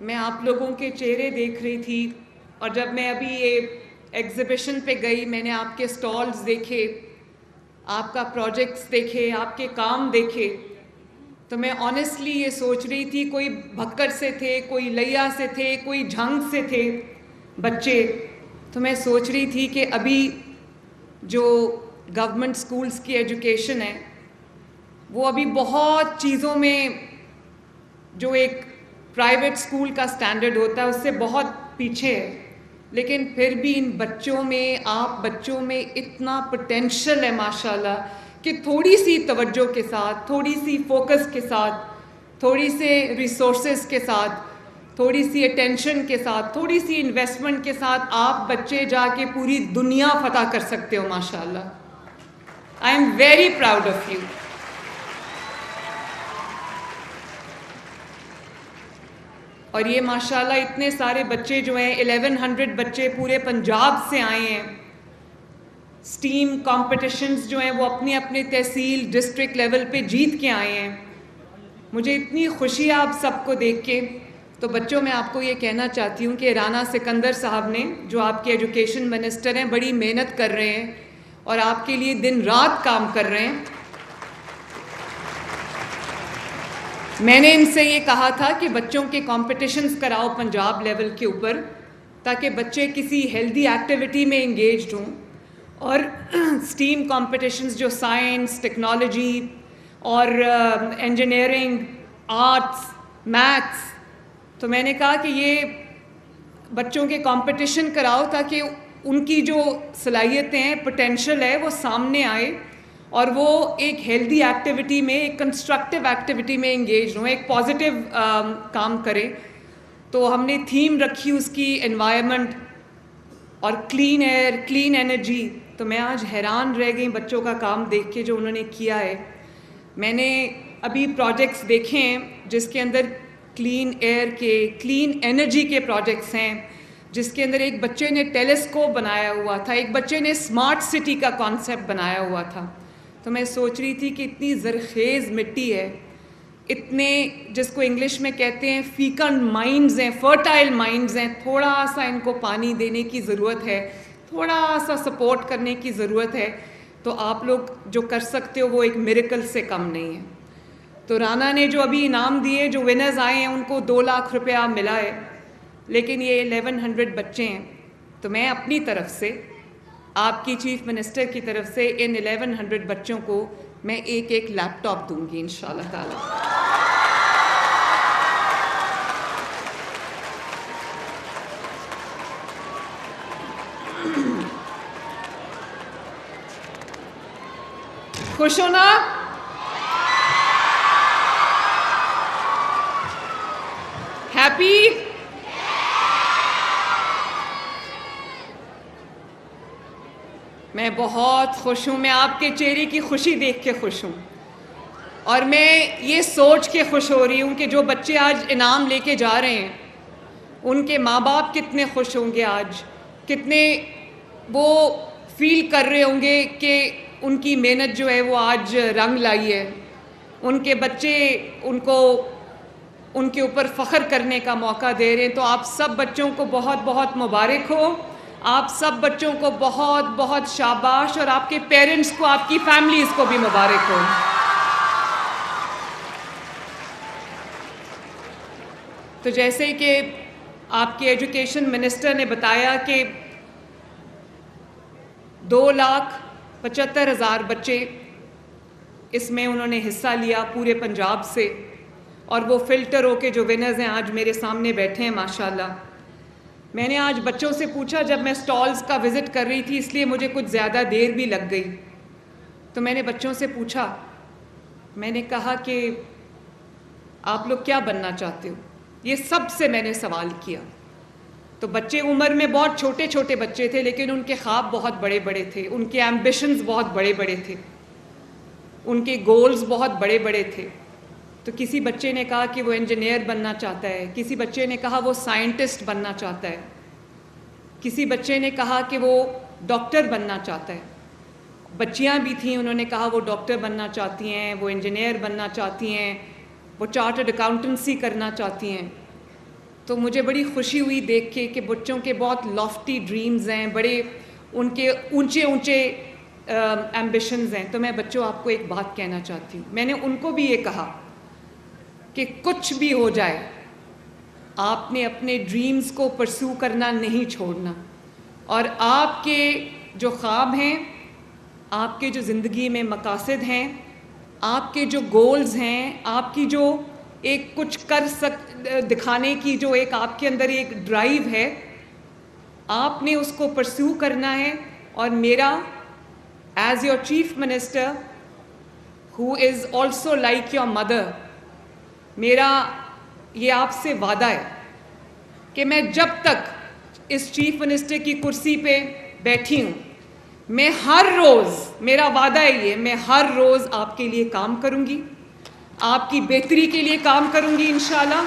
میں آپ لوگوں کے چہرے دیکھ رہی تھی، اور جب میں ابھی یہ ایگزیبیشن پہ گئی میں نے آپ کے سٹالز دیکھے، آپ کا پروجیکٹس دیکھے، آپ کے کام دیکھے، تو میں آنیسٹلی یہ سوچ رہی تھی کوئی بھکر سے تھے، کوئی لیا سے تھے، کوئی جھنگ سے تھے بچے، تو میں سوچ رہی تھی کہ ابھی جو گورنمنٹ سکولز کی ایجوکیشن ہے وہ ابھی بہت چیزوں میں جو ایک پرائیویٹ سکول کا سٹینڈرڈ ہوتا ہے اس سے بہت پیچھے ہے، لیکن پھر بھی ان بچوں میں، آپ بچوں میں اتنا پوٹینشیل ہے ماشاءاللہ کہ تھوڑی سی توجہ کے ساتھ، تھوڑی سی فوکس کے ساتھ، تھوڑی سے ریسورسز کے ساتھ، تھوڑی سی اٹینشن کے ساتھ، تھوڑی سی انویسٹمنٹ کے ساتھ آپ بچے جا کے پوری دنیا فتح کر سکتے ہو ماشاءاللہ. I am very proud of you. اور یہ ماشاءاللہ اتنے سارے بچے جو ہیں 1100 بچے پورے پنجاب سے آئے ہیں. اسٹیم کمپٹیشنز جو ہیں وہ اپنی اپنی تحصیل ڈسٹرکٹ لیول پہ جیت کے آئے ہیں. مجھے اتنی خوشی ہے آپ سب کو دیکھ کے. تو بچوں میں آپ کو یہ کہنا چاہتی ہوں کہ رانا سکندر صاحب نے، جو آپ کے ایجوکیشن منسٹر ہیں، بڑی محنت کر رہے ہیں اور آپ کے لیے دن رات کام کر رہے ہیں. میں نے ان سے یہ کہا تھا کہ بچوں کے کمپٹیشنز کراؤ پنجاب لیول کے اوپر، تاکہ بچے کسی ہیلدی ایکٹیویٹی میں انگیجڈ ہوں. اور اسٹیم کمپٹیشنز جو سائنس، ٹیکنالوجی اور انجینئرنگ، آرٹس، میتھس، تو میں نے کہا کہ یہ بچوں کے کمپٹیشن کراؤ تاکہ ان کی جو صلاحیتیں ہیں، پوٹینشیل ہے، وہ سامنے آئے اور وہ ایک ہیلدی ایکٹیویٹی میں، ایک کنسٹرکٹیو ایکٹیویٹی میں انگیج ہوں، ایک پازیٹیو کام کریں. تو ہم نے تھیم رکھی اس کی انوائرمنٹ اور کلین ایئر، کلین انرجی. تو میں آج حیران رہ گئی بچوں کا کام دیکھ کے جو انہوں نے کیا ہے. میں نے ابھی پروجیکٹس دیکھے ہیں جس کے اندر کلین ایئر کے، کلین انرجی کے پروجیکٹس ہیں، جس کے اندر ایک بچے نے ٹیلیسکوپ بنایا ہوا تھا، ایک بچے نے اسمارٹ سٹی کا کانسیپٹ بنایا ہوا تھا. تو میں سوچ رہی تھی کہ اتنی زرخیز مٹی ہے، اتنے جس کو انگلش میں کہتے ہیں فیکنڈ مائنڈز ہیں، فرٹائل مائنڈز ہیں، تھوڑا سا ان کو پانی دینے کی ضرورت ہے، تھوڑا سا سپورٹ کرنے کی ضرورت ہے. تو آپ لوگ جو کر سکتے ہو وہ ایک میریکل سے کم نہیں ہے. تو رانا نے جو ابھی انعام دیے، جو ونرز آئے ہیں ان کو 2 لاکھ روپیہ ملا ہے، لیکن یہ 1100 بچے ہیں. تو میں اپنی طرف سے، آپ کی چیف منسٹر کی طرف سے، ان 1100 بچوں کو میں ایک لیپ ٹاپ دوں گی انشاءاللہ تعالی. خوش ہو نا؟ ہیپی؟ میں بہت خوش ہوں. میں آپ کے چہرے کی خوشی دیکھ کے خوش ہوں، اور میں یہ سوچ کے خوش ہو رہی ہوں کہ جو بچے آج انعام لے کے جا رہے ہیں ان کے ماں باپ کتنے خوش ہوں گے، آج کتنے وہ فیل کر رہے ہوں گے کہ ان کی محنت جو ہے وہ آج رنگ لائی ہے. ان کے بچے ان کے اوپر فخر کرنے کا موقع دے رہے ہیں. تو آپ سب بچوں کو بہت بہت مبارک ہو. آپ سب بچوں کو بہت بہت شاباش، اور آپ کے پیرنٹس کو، آپ کی فیملیز کو بھی مبارک ہو. تو جیسے کہ آپ کے ایجوکیشن منسٹر نے بتایا کہ 2,75,000 بچے اس میں انہوں نے حصہ لیا پورے پنجاب سے، اور وہ فلٹر ہو کے جو ونرز ہیں آج میرے سامنے بیٹھے ہیں ماشاءاللہ. میں نے آج بچوں سے پوچھا، جب میں سٹالز کا وزٹ کر رہی تھی اس لیے مجھے کچھ زیادہ دیر بھی لگ گئی، تو میں نے بچوں سے پوچھا، میں نے کہا کہ آپ لوگ کیا بننا چاہتے ہو؟ یہ سب سے میں نے سوال کیا. تو بچے عمر میں بہت چھوٹے چھوٹے بچے تھے، لیکن ان کے خواب بہت بڑے بڑے تھے، ان کے ایمبیشنز بہت بڑے بڑے تھے، ان کے گولز بہت بڑے بڑے تھے. تو کسی بچے نے کہا کہ وہ انجینئر بننا چاہتا ہے، کسی بچے نے کہا وہ سائنٹسٹ بننا چاہتا ہے، کسی بچے نے کہا کہ وہ ڈاکٹر بننا چاہتا ہے. بچیاں بھی تھیں، انہوں نے کہا وہ ڈاکٹر بننا چاہتی ہیں، وہ انجینئر بننا چاہتی ہیں، وہ چارٹرڈ اکاؤنٹنسی کرنا چاہتی ہیں. تو مجھے بڑی خوشی ہوئی دیکھ کے کہ بچوں کے بہت لافٹی ڈریمز ہیں, بڑے ان کے اونچے اونچے ایمبیشنز ہیں. تو میں بچوں آپ کو ایک بات کہنا چاہتی ہوں. میں نے ان کو بھی یہ کہا کہ کچھ بھی ہو جائے آپ نے اپنے ڈریمز کو پرسو کرنا نہیں چھوڑنا, اور آپ کے جو خواب ہیں, آپ کے جو زندگی میں مقاصد ہیں, آپ کے جو گولز ہیں, آپ کی جو ایک کچھ دکھانے کی جو ایک آپ کے اندر ایک ڈرائیو ہے, آپ نے اس کو پرسو کرنا ہے. اور میرا as your chief minister who is also like your mother, میرا یہ آپ سے وعدہ ہے کہ میں جب تک اس چیف منسٹر کی کرسی پہ بیٹھی ہوں, میں ہر روز, میرا وعدہ ہے یہ, میں ہر روز آپ کے لیے کام کروں گی, آپ کی بہتری کے لیے کام کروں گی انشاءاللہ.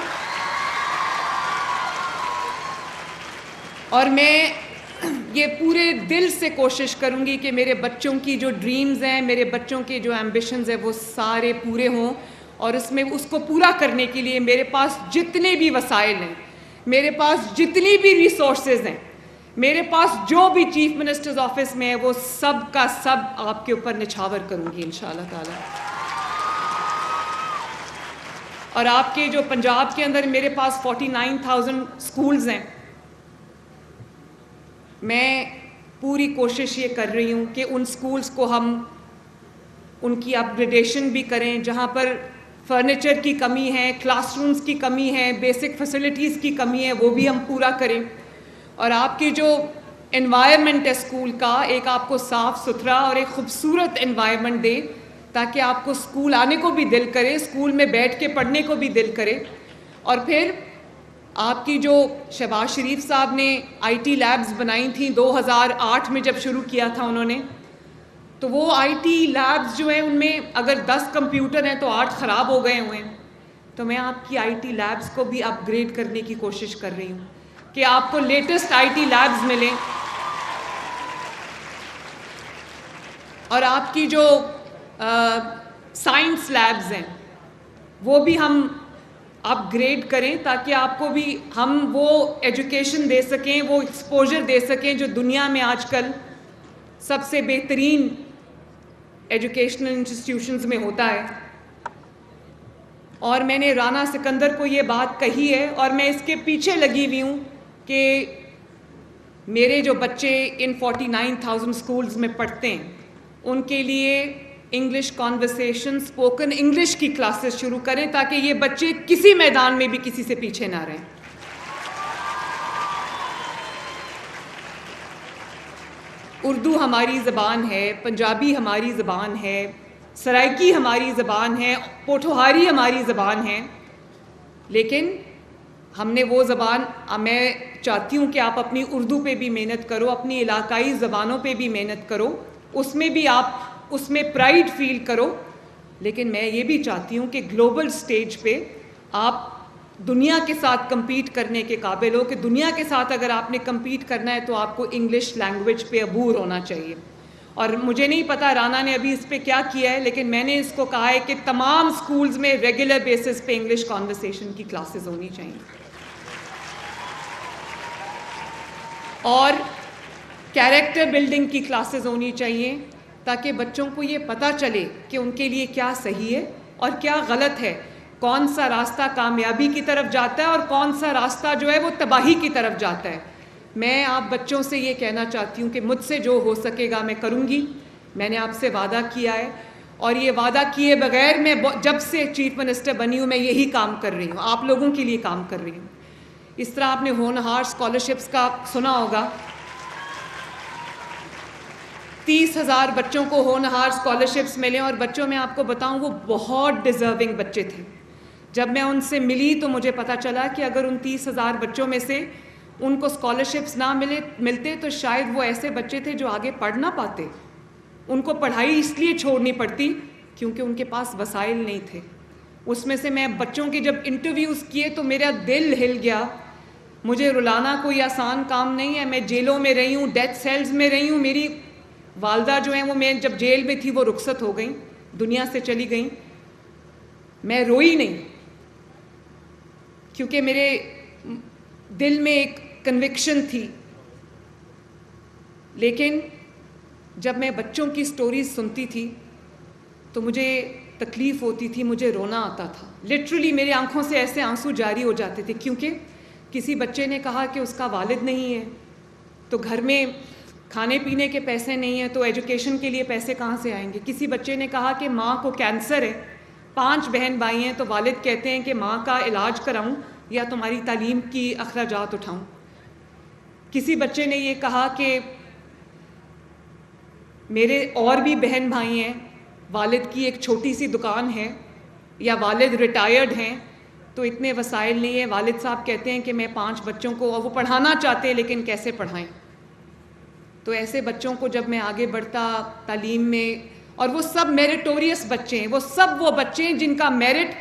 اور میں یہ پورے دل سے کوشش کروں گی کہ میرے بچوں کی جو ڈریمز ہیں, میرے بچوں کے جو ایمبیشنز ہیں, وہ سارے پورے ہوں. اور اس کو پورا کرنے کے لیے میرے پاس جتنے بھی وسائل ہیں, میرے پاس جتنی بھی ریسورسز ہیں, میرے پاس جو بھی چیف منسٹرز آفس میں ہے, وہ سب کا سب آپ کے اوپر نچھاور کروں گی انشاءاللہ تعالی. اور آپ کے جو پنجاب کے اندر میرے پاس 49,000 سکولز ہیں, میں پوری کوشش یہ کر رہی ہوں کہ ان سکولز کو ہم ان کی اپ گریڈیشن بھی کریں, جہاں پر فرنیچر کی کمی ہے, کلاس رومز کی کمی ہے, بیسک فیسلٹیز کی کمی ہے, وہ بھی ہم پورا کریں. اور آپ کی جو انوائرمنٹ ہے اسکول کا, ایک آپ کو صاف ستھرا اور ایک خوبصورت انوائرمنٹ دے, تاکہ آپ کو اسکول آنے کو بھی دل کرے, اسکول میں بیٹھ کے پڑھنے کو بھی دل کرے. اور پھر آپ کی جو شہباز شریف صاحب نے آئی ٹی لیبز بنائی تھیں 2008 میں جب شروع کیا تھا انہوں نے, تو وہ آئی ٹی لیبز جو ہیں ان میں اگر 10 کمپیوٹر ہیں تو 8 خراب ہو گئے ہوئے ہیں. تو میں آپ کی آئی ٹی لیبز کو بھی اپ گریڈ کرنے کی کوشش کر رہی ہوں کہ آپ کو لیٹسٹ آئی ٹی لیبز ملیں. اور آپ کی جو سائنس لیبز ہیں وہ بھی ہم اپ گریڈ کریں, تاکہ آپ کو بھی ہم وہ ایجوکیشن دے سکیں, وہ ایکسپوجر دے سکیں جو دنیا میں آج کل سب سے بہترین ایجوکیشنل انسٹیٹیوشنز میں ہوتا ہے. اور میں نے رانا سکندر کو یہ بات کہی ہے, اور میں اس کے پیچھے لگی ہوئی ہوں کہ میرے جو بچے ان 49,000 سکولز میں پڑھتے ہیں, ان کے لیے انگلش کانورسیشن, اسپوکن انگلش کی کلاسز شروع کریں, تاکہ یہ بچے کسی میدان میں بھی کسی سے پیچھے نہ رہیں. اردو ہماری زبان ہے, پنجابی ہماری زبان ہے, سرائکی ہماری زبان ہے, پوٹھوہاری ہماری زبان ہے, لیکن ہم نے وہ زبان, میں چاہتی ہوں کہ آپ اپنی اردو پہ بھی محنت کرو, اپنی علاقائی زبانوں پہ بھی محنت کرو, اس میں بھی آپ اس میں پرائڈ فیل کرو. لیکن میں یہ بھی چاہتی ہوں کہ گلوبل سٹیج پہ آپ دنیا کے ساتھ کمپیٹ کرنے کے قابل ہو, کہ دنیا کے ساتھ اگر آپ نے کمپیٹ کرنا ہے تو آپ کو انگلش لینگویج پہ عبور ہونا چاہیے. اور مجھے نہیں پتا رانا نے ابھی اس پہ کیا کیا ہے, لیکن میں نے اس کو کہا ہے کہ تمام سکولز میں ریگولر بیسس پہ انگلش کانورسیشن کی کلاسز ہونی چاہیے. اور کیریکٹر بلڈنگ کی کلاسز ہونی چاہیے, تاکہ بچوں کو یہ پتہ چلے کہ ان کے لیے کیا صحیح ہے اور کیا غلط ہے, کون سا راستہ کامیابی کی طرف جاتا ہے اور کون سا راستہ جو ہے وہ تباہی کی طرف جاتا ہے. میں آپ بچوں سے یہ کہنا چاہتی ہوں کہ مجھ سے جو ہو سکے گا میں کروں گی. میں نے آپ سے وعدہ کیا ہے, اور یہ وعدہ کیے بغیر میں جب سے چیف منسٹر بنی ہوں میں یہی کام کر رہی ہوں, آپ لوگوں کے لیے کام کر رہی ہوں. اس طرح آپ نے ہونہار اسکالرشپس کا سنا ہوگا, 30,000 بچوں کو ہونہار اسکالرشپس ملے, اور بچوں میں آپ کو بتاؤں وہ بہت ڈیزرونگ بچے تھے. جب میں ان سے ملی تو مجھے پتہ چلا کہ اگر ان 30,000 بچوں میں سے ان کو اسکالرشپس نہ ملتے تو شاید وہ ایسے بچے تھے جو آگے پڑھ نہ پاتے. ان کو پڑھائی اس لیے چھوڑنی پڑتی کیونکہ ان کے پاس وسائل نہیں تھے. اس میں سے میں بچوں کے جب انٹرویوز کیے تو میرا دل ہل گیا. مجھے رلانا کوئی آسان کام نہیں ہے, میں جیلوں میں رہی ہوں, ڈیتھ سیلز میں رہی ہوں. میری والدہ جو ہیں وہ میں جب جیل میں تھی وہ رخصت ہو گئیں, دنیا سے چلی گئیں. میں روئی نہیں, کیونکہ دل میں ایک کنوکشن تھی. لیکن جب میں بچوں کی سٹوریز سنتی تھی تو مجھے تکلیف ہوتی تھی, مجھے رونا آتا تھا. لٹرلی میری آنکھوں سے ایسے آنسو جاری ہو جاتے تھے, کیونکہ کسی بچے نے کہا کہ اس کا والد نہیں ہے, تو گھر میں کھانے پینے کے پیسے نہیں ہیں, تو ایجوکیشن کے لیے پیسے کہاں سے آئیں گے. کسی بچے نے کہا کہ ماں کو کینسر ہے, 5 بہن بھائی ہیں, تو والد کہتے ہیں کہ ماں کا علاج کراؤں یا تمہاری تعلیم کی اخراجات اٹھاؤں. کسی بچے نے یہ کہا کہ میرے اور بھی بہن بھائی ہیں, والد کی ایک چھوٹی سی دکان ہے, یا والد ریٹائرڈ ہیں تو اتنے وسائل نہیں ہیں. والد صاحب کہتے ہیں کہ میں 5 بچوں کو, اور وہ پڑھانا چاہتے ہیں لیکن کیسے پڑھائیں. تو ایسے بچوں کو جب میں آگے بڑھتا تعلیم میں, اور وہ سب میریٹوریس بچے ہیں, وہ سب وہ بچے ہیں جن کا میرٹ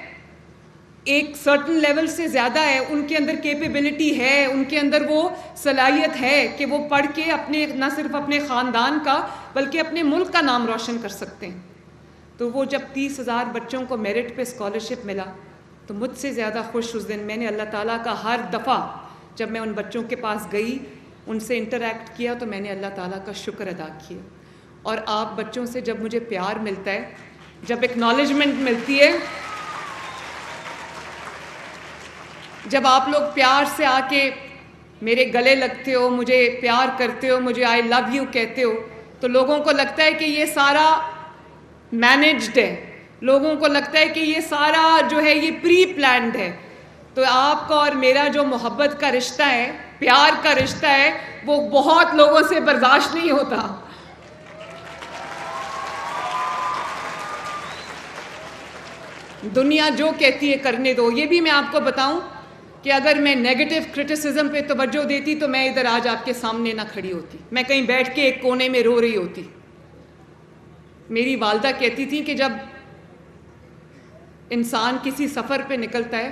ایک سرٹن لیول سے زیادہ ہے, ان کے اندر کیپیبلٹی ہے, ان کے اندر وہ صلاحیت ہے کہ وہ پڑھ کے اپنے نہ صرف اپنے خاندان کا بلکہ اپنے ملک کا نام روشن کر سکتے ہیں. تو وہ جب 30,000 بچوں کو میرٹ پہ اسکالرشپ ملا تو مجھ سے زیادہ خوش اس دن میں نے اللہ تعالیٰ کا ہر دفعہ جب میں ان بچوں کے پاس گئی, ان سے انٹریکٹ کیا, تو میں نے اللہ تعالیٰ کا شکر ادا کیا. اور آپ بچوں سے جب مجھے پیار ملتا ہے, جب ایکنالجمنٹ ملتی ہے, جب آپ لوگ پیار سے آ کے میرے گلے لگتے ہو, مجھے پیار کرتے ہو, مجھے آئی لو یو کہتے ہو, تو لوگوں کو لگتا ہے کہ یہ سارا مینجڈ ہے, لوگوں کو لگتا ہے کہ یہ سارا جو ہے یہ پری پلانڈ ہے. تو آپ کا اور میرا جو محبت کا رشتہ ہے, پیار کا رشتہ ہے, وہ بہت لوگوں سے برداشت نہیں ہوتا. دنیا جو کہتی ہے کرنے دو. یہ بھی میں آپ کو بتاؤں کہ اگر میں نیگیٹو کرٹیسزم پہ توجہ دیتی تو میں ادھر آج آپ کے سامنے نہ کھڑی ہوتی, میں کہیں بیٹھ کے ایک کونے میں رو رہی ہوتی. میری والدہ کہتی تھی کہ جب انسان کسی سفر پہ نکلتا ہے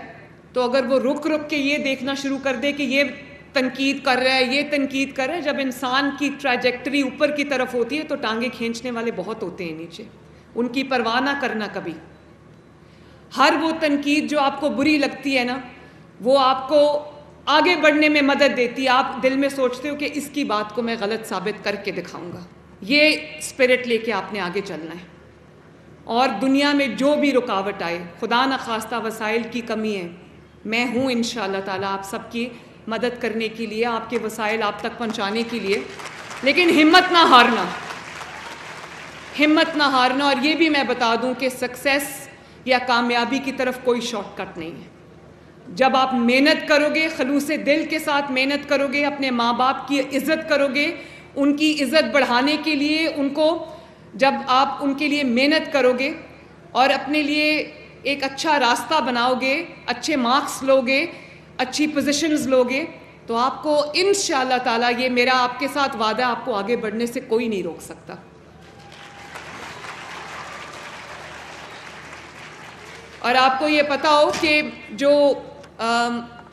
تو اگر وہ رک رک کے یہ دیکھنا شروع کر دے کہ یہ تنقید کر رہا ہے, یہ تنقید کر رہا ہے, جب انسان کی ٹریجیکٹری اوپر کی طرف ہوتی ہے تو ٹانگیں کھینچنے والے بہت ہوتے ہیں نیچے. ان کی پرواہ نہ کرنا کبھی. ہر وہ تنقید جو آپ کو بری لگتی ہے نا, وہ آپ کو آگے بڑھنے میں مدد دیتی ہے. آپ دل میں سوچتے ہو کہ اس کی بات کو میں غلط ثابت کر کے دکھاؤں گا. یہ اسپرٹ لے کے آپ نے آگے چلنا ہے. اور دنیا میں جو بھی رکاوٹ آئے, خدا نخواستہ وسائل کی کمی ہے, میں ہوں انشاءاللہ تعالیٰ آپ سب کی مدد کرنے کے لیے, آپ کے وسائل آپ تک پہنچانے کے لیے. لیکن ہمت نہ ہارنا, ہمت نہ ہارنا. اور یہ بھی میں بتا دوں کہ سکسیس یا کامیابی کی طرف کوئی شارٹ کٹ نہیں ہے. جب آپ محنت کرو گے, خلوص دل کے ساتھ محنت کرو گے, اپنے ماں باپ کی عزت کرو گے, ان کی عزت بڑھانے کے لیے ان کو جب آپ ان کے لیے محنت کرو گے اور اپنے لیے ایک اچھا راستہ بناؤ گے, اچھے مارکس لوگے, اچھی پوزیشنز لوگے, تو آپ کو انشاءاللہ تعالیٰ, یہ میرا آپ کے ساتھ وعدہ, آپ کو آگے بڑھنے سے کوئی نہیں روک سکتا. اور آپ کو یہ پتا ہو کہ جو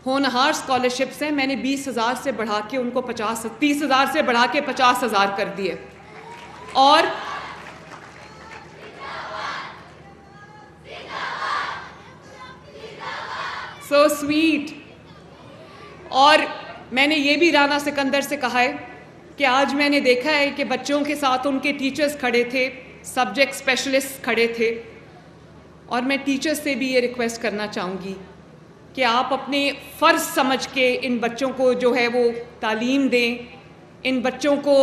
ہونہار اسکالرشپس ہیں, میں نے 20,000 سے بڑھا کے ان کو 30,000 سے بڑھا کے 50,000 کر دیے. اور سو سویٹ. اور میں نے یہ بھی رانا سکندر سے کہا ہے کہ آج میں نے دیکھا ہے کہ بچوں کے ساتھ ان کے ٹیچرز کھڑے تھے, سبجیکٹ اسپیشلسٹ کھڑے تھے, اور میں ٹیچرز سے بھی یہ ریکویسٹ کرنا چاہوں گی کہ آپ اپنے فرض سمجھ کے ان بچوں کو جو ہے وہ تعلیم دیں, ان بچوں کو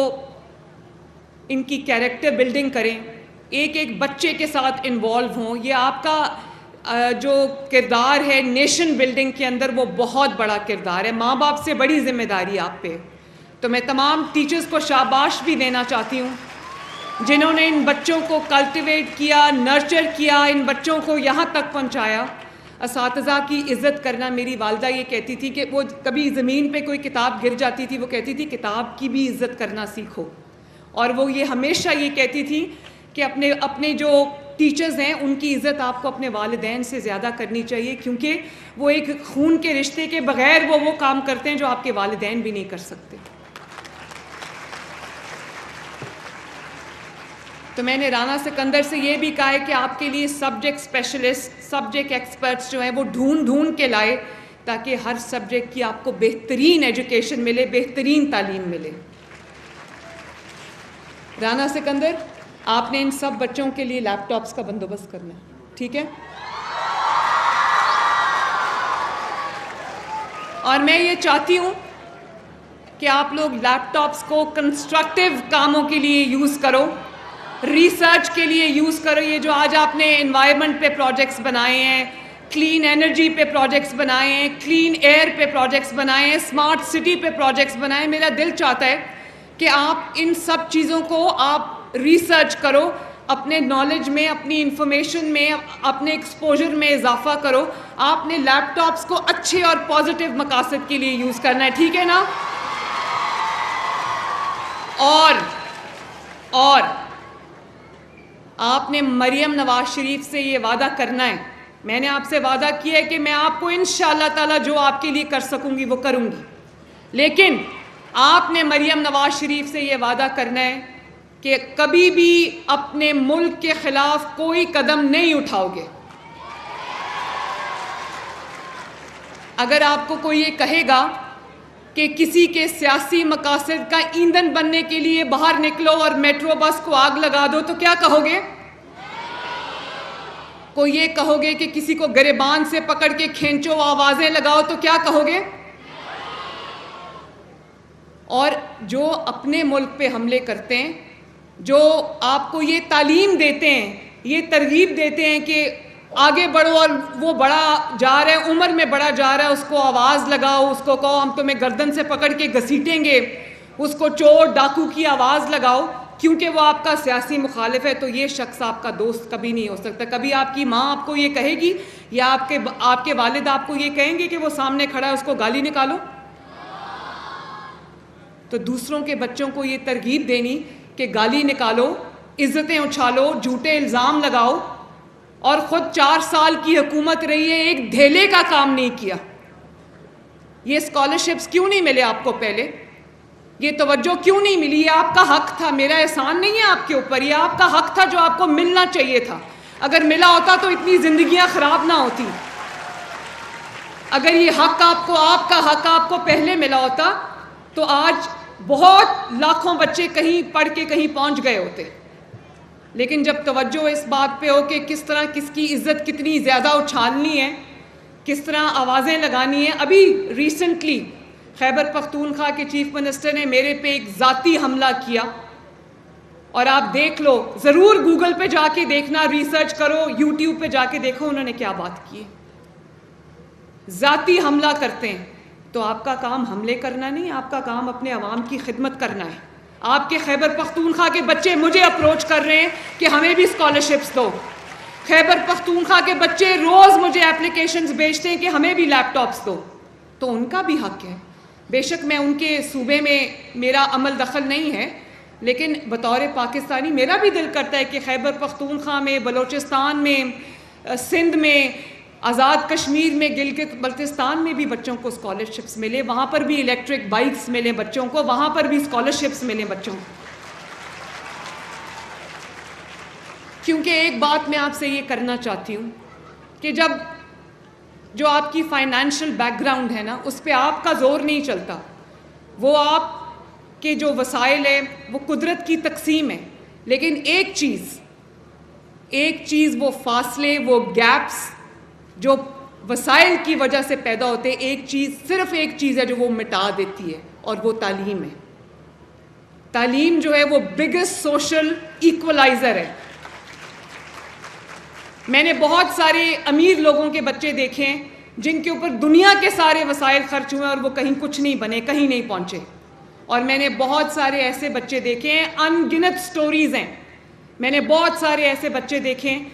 ان کی کیریکٹر بلڈنگ کریں, ایک ایک بچے کے ساتھ انوالو ہوں. یہ آپ کا جو کردار ہے نیشن بلڈنگ کے اندر, وہ بہت بڑا کردار ہے. ماں باپ سے بڑی ذمہ داری آپ پہ. تو میں تمام ٹیچرز کو شاباش بھی دینا چاہتی ہوں جنہوں نے ان بچوں کو کلٹیویٹ کیا, نرچر کیا, ان بچوں کو یہاں تک پہنچایا. اساتذہ کی عزت کرنا, میری والدہ یہ کہتی تھی کہ وہ کبھی زمین پہ کوئی کتاب گر جاتی تھی, وہ کہتی تھی کتاب کی بھی عزت کرنا سیکھو. اور وہ یہ ہمیشہ یہ کہتی تھی کہ اپنے جو ٹیچرز ہیں ان کی عزت آپ کو اپنے والدین سے زیادہ کرنی چاہیے, کیونکہ وہ ایک خون کے رشتے کے بغیر وہ کام کرتے ہیں جو آپ کے والدین بھی نہیں کر سکتے. تو میں نے رانا سکندر سے یہ بھی کہا ہے کہ آپ کے لیے سبجیکٹ اسپیشلسٹ, سبجیکٹ ایکسپرٹس جو ہیں وہ ڈھونڈ کے لائے تاکہ ہر سبجیکٹ کی آپ کو بہترین ایجوکیشن ملے, بہترین تعلیم ملے. رانا سکندر, آپ نے ان سب بچوں کے لیے لیپ ٹاپس کا بندوبست کرنا ہے, ٹھیک ہے؟ اور میں یہ چاہتی ہوں کہ آپ لوگ لیپ ٹاپس کو کنسٹرکٹیو کاموں کے لیے یوز کرو, ریسرچ کے لیے یوز کرو. یہ جو آج آپ نے انوائرمنٹ پہ پروجیکٹس بنائے ہیں, کلین انرجی پہ پروجیکٹس بنائے ہیں, کلین ایئر پہ پروجیکٹس بنائے ہیں, اسمارٹ سٹی پہ پروجیکٹس بنائے ہیں, میرا دل چاہتا ہے کہ آپ ان سب چیزوں کو آپ ریسرچ کرو, اپنے نالج میں, اپنی انفارمیشن میں, اپنے ایکسپوجر میں اضافہ کرو. آپ نے لیپ ٹاپس کو اچھے اور پازیٹیو مقاصد کے لیے یوز کرنا ہے, ٹھیک ہے نا؟ اور آپ نے مریم نواز شریف سے یہ وعدہ کرنا ہے, میں نے آپ سے وعدہ کیا ہے کہ میں آپ کو انشاءاللہ تعالیٰ جو آپ کے لیے کر سکوں گی وہ کروں گی, لیکن آپ نے مریم نواز شریف سے یہ وعدہ کرنا ہے کہ کبھی بھی اپنے ملک کے خلاف کوئی قدم نہیں اٹھاؤ گے. اگر آپ کو کوئی یہ کہے گا کہ کسی کے سیاسی مقاصد کا ایندھن بننے کے لیے باہر نکلو اور میٹرو بس کو آگ لگا دو, تو کیا کہو گے؟ کوئی یہ کہو گے کہ کسی کو گریبان سے پکڑ کے کھینچو, آوازیں لگاؤ, تو کیا کہو گے؟ اور جو اپنے ملک پہ حملے کرتے ہیں, جو آپ کو یہ تعلیم دیتے ہیں, یہ ترغیب دیتے ہیں کہ آگے بڑھو, اور وہ بڑا جا رہا ہے, عمر میں بڑا جا رہا ہے, اس کو آواز لگاؤ, اس کو کہو ہم تمہیں گردن سے پکڑ کے گھسیٹیں گے, اس کو چور ڈاکو کی آواز لگاؤ کیونکہ وہ آپ کا سیاسی مخالف ہے, تو یہ شخص آپ کا دوست کبھی نہیں ہو سکتا. کبھی آپ کی ماں آپ کو یہ کہے گی یا آپ کے والد آپ کو یہ کہیں گے کہ وہ سامنے کھڑا ہے اس کو گالی نکالو؟ تو دوسروں کے بچوں کو یہ ترغیب دینی کہ گالی نکالو, عزتیں اچھالو, جھوٹے الزام لگاؤ, اور خود 4 سال کی حکومت رہی ہے, ایک دھیلے کا کام نہیں کیا. یہ اسکالرشپس کیوں نہیں ملے آپ کو پہلے؟ یہ توجہ کیوں نہیں ملی؟ یہ آپ کا حق تھا, میرا احسان نہیں ہے آپ کے اوپر, یہ آپ کا حق تھا جو آپ کو ملنا چاہیے تھا. اگر ملا ہوتا تو اتنی زندگیاں خراب نہ ہوتی. اگر یہ حق آپ کا حق آپ کو پہلے ملا ہوتا تو آج بہت لاکھوں بچے کہیں پڑھ کے کہیں پہنچ گئے ہوتے. لیکن جب توجہ اس بات پہ ہو کہ کس طرح کس کی عزت کتنی زیادہ اچھالنی ہے, کس طرح آوازیں لگانی ہیں. ابھی ریسنٹلی خیبر پختونخوا کے چیف منسٹر نے میرے پہ ایک ذاتی حملہ کیا, اور آپ دیکھ لو, ضرور گوگل پہ جا کے دیکھنا, ریسرچ کرو, یوٹیوب پہ جا کے دیکھو انہوں نے کیا بات کی. ذاتی حملہ کرتے ہیں تو آپ کا کام حملے کرنا نہیں, آپ کا کام اپنے عوام کی خدمت کرنا ہے. آپ کے خیبر پختونخوا کے بچے مجھے اپروچ کر رہے ہیں کہ ہمیں بھی اسکالرشپس دو. خیبر پختونخوا کے بچے روز مجھے اپلیکیشنز بھیجتے ہیں کہ ہمیں بھی لیپ ٹاپس دو. تو ان کا بھی حق ہے. بے شک میں ان کے صوبے میں میرا عمل دخل نہیں ہے, لیکن بطور پاکستانی میرا بھی دل کرتا ہے کہ خیبر پختونخوا میں, بلوچستان میں, سندھ میں, آزاد کشمیر میں, گلگت بلتستان میں بھی بچوں کو اسکالرشپس ملے, وہاں پر بھی الیکٹرک بائکس ملیں بچوں کو, وہاں پر بھی اسکالرشپس ملیں بچوں کو. کیونکہ ایک بات میں آپ سے یہ کرنا چاہتی ہوں کہ جو آپ کی فائنینشیل بیک گراؤنڈ ہے نا, اس پہ آپ کا زور نہیں چلتا. وہ آپ کے جو وسائل ہیں وہ قدرت کی تقسیم ہے, لیکن ایک چیز وہ فاصلے, وہ گیپس جو وسائل کی وجہ سے پیدا ہوتے ہیں, صرف ایک چیز ہے جو وہ مٹا دیتی ہے, اور وہ تعلیم ہے. تعلیم جو ہے وہ بگیسٹ سوشل ایکولائزر ہے. میں نے بہت سارے امیر لوگوں کے بچے دیکھے ہیں جن کے اوپر دنیا کے سارے وسائل خرچ ہوئے اور وہ کہیں کچھ نہیں بنے, کہیں نہیں پہنچے. اور میں نے بہت سارے ایسے بچے دیکھے ہیں, ان گنت سٹوریز ہیں, میں نے بہت سارے ایسے بچے دیکھے ہیں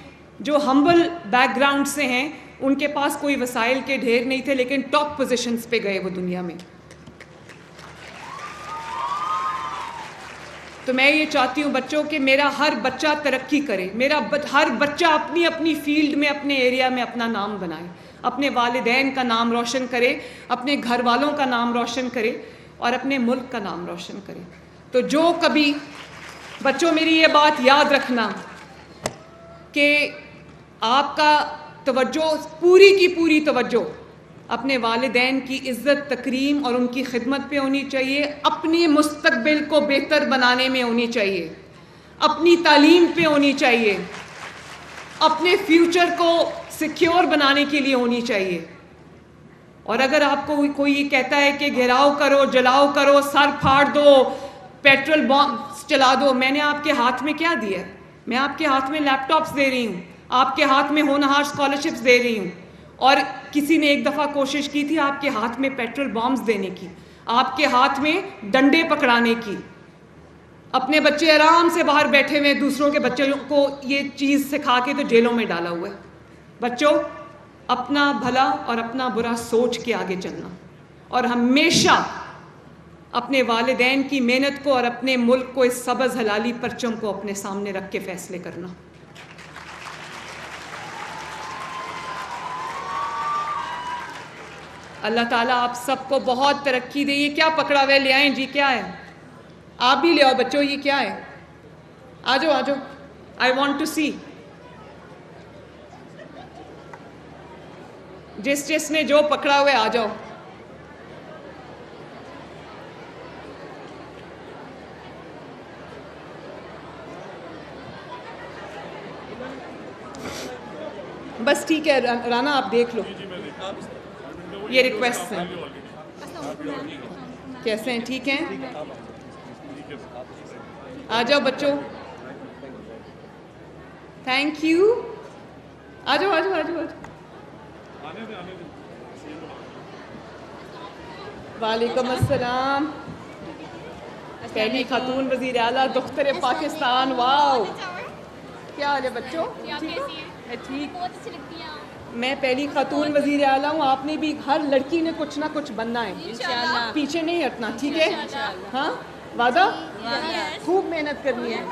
جو ہمبل بیک گراؤنڈ سے ہیں, ان کے پاس کوئی وسائل کے ڈھیر نہیں تھے, لیکن ٹاپ پوزیشنز پہ گئے وہ دنیا میں. تو میں یہ چاہتی ہوں بچوں کہ میرا ہر بچہ ترقی کرے, میرا ہر بچہ اپنی اپنی فیلڈ میں, اپنے ایریا میں اپنا نام بنائے, اپنے والدین کا نام روشن کرے, اپنے گھر والوں کا نام روشن کرے, اور اپنے ملک کا نام روشن کرے. تو جو کبھی بچوں میری یہ بات یاد رکھنا کہ آپ کا توجہ, پوری کی پوری توجہ اپنے والدین کی عزت تکریم اور ان کی خدمت پہ ہونی چاہیے، اپنے مستقبل کو بہتر بنانے میں ہونی چاہیے، اپنی تعلیم پہ ہونی چاہیے، اپنے فیوچر کو سیکیور بنانے کے لیے ہونی چاہیے. اور اگر آپ کو کوئی یہ کہتا ہے کہ گھیراؤ کرو، جلاؤ کرو، سر پھاڑ دو، پیٹرول بمز چلا دو، میں نے آپ کے ہاتھ میں کیا دیا ہے؟ میں آپ کے ہاتھ میں لیپ ٹاپس دے رہی ہوں، آپ کے ہاتھ میں ہونہار اسکالرشپس دے رہی ہوں، اور کسی نے ایک دفعہ کوشش کی تھی آپ کے ہاتھ میں پیٹرول بمز دینے کی، آپ کے ہاتھ میں ڈنڈے پکڑانے کی. اپنے بچے آرام سے باہر بیٹھے ہوئے، دوسروں کے بچوں کو یہ چیز سکھا کے تو جیلوں میں ڈالا ہوا ہے. بچوں، اپنا بھلا اور اپنا برا سوچ کے آگے چلنا، اور ہمیشہ اپنے والدین کی محنت کو اور اپنے ملک کو اس سبز حلالی پرچم کو اپنے سامنے رکھ کے فیصلے کرنا. اللہ تعالیٰ آپ سب کو بہت ترقی دے. یہ کیا پکڑا ہوئے؟ لے آئیں جی. کیا ہے؟ آپ بھی لے آؤ بچوں. یہ کیا ہے؟ آ جاؤ آ جاؤ. آئی وانٹ ٹو سی. جس نے جو پکڑا ہوئے آ جاؤ. بس ٹھیک ہے رانا، آپ دیکھ لو. یہ ریکویسٹ ہیں. کیسے ہیں؟ ٹھیک ہیں؟ آ جاؤ بچوں. Thank you. آ جاؤ آ جاؤ آ جاؤ. وعلیکم السلام. پہلی خاتون وزیر اعلیٰ دختر پاکستان. واو، کیا حال ہے بچوں؟ ٹھیک. میں پہلی خاتون وزیر اعلیٰ ہوں. آپ نے بھی، ہر لڑکی نے کچھ نہ کچھ بننا ہے. پیچھے نہیں ہٹنا، ٹھیک ہے؟ ہاں، وعدہ؟ خوب محنت کرنی ہے.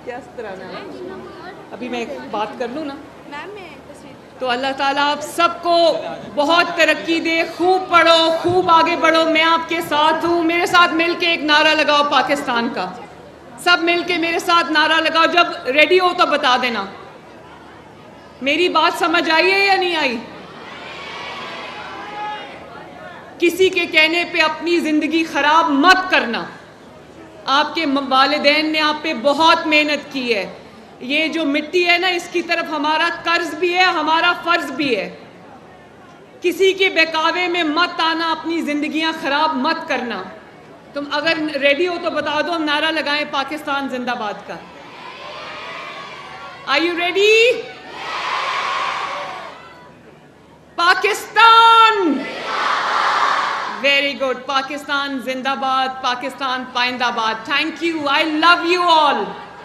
کیا اس طرح نا، ابھی میں بات کر لوں نا. تو اللہ تعالیٰ آپ سب کو بہت ترقی دے. خوب پڑھو، خوب آگے بڑھو. میں آپ کے ساتھ ہوں. میرے ساتھ مل کے ایک نعرہ لگاؤ پاکستان کا. سب مل کے میرے ساتھ نعرہ لگاؤ. جب ریڈی ہو تو بتا دینا. میری بات سمجھ آئی ہے یا نہیں آئی؟ کسی کے کہنے پہ اپنی زندگی خراب مت کرنا. آپ کے والدین نے آپ پہ بہت محنت کی ہے. یہ جو مٹی ہے نا، اس کی طرف ہمارا قرض بھی ہے، ہمارا فرض بھی ہے. کسی کے بہکاوے میں مت آنا، اپنی زندگیاں خراب مت کرنا. تم اگر ریڈی ہو تو بتا دو، ہم نعرہ لگائیں پاکستان زندہ باد کا. Are you ready? Pakistan very good. Pakistan زندہ باد. پاکستان پائندہ باد. Thank you. I love you all.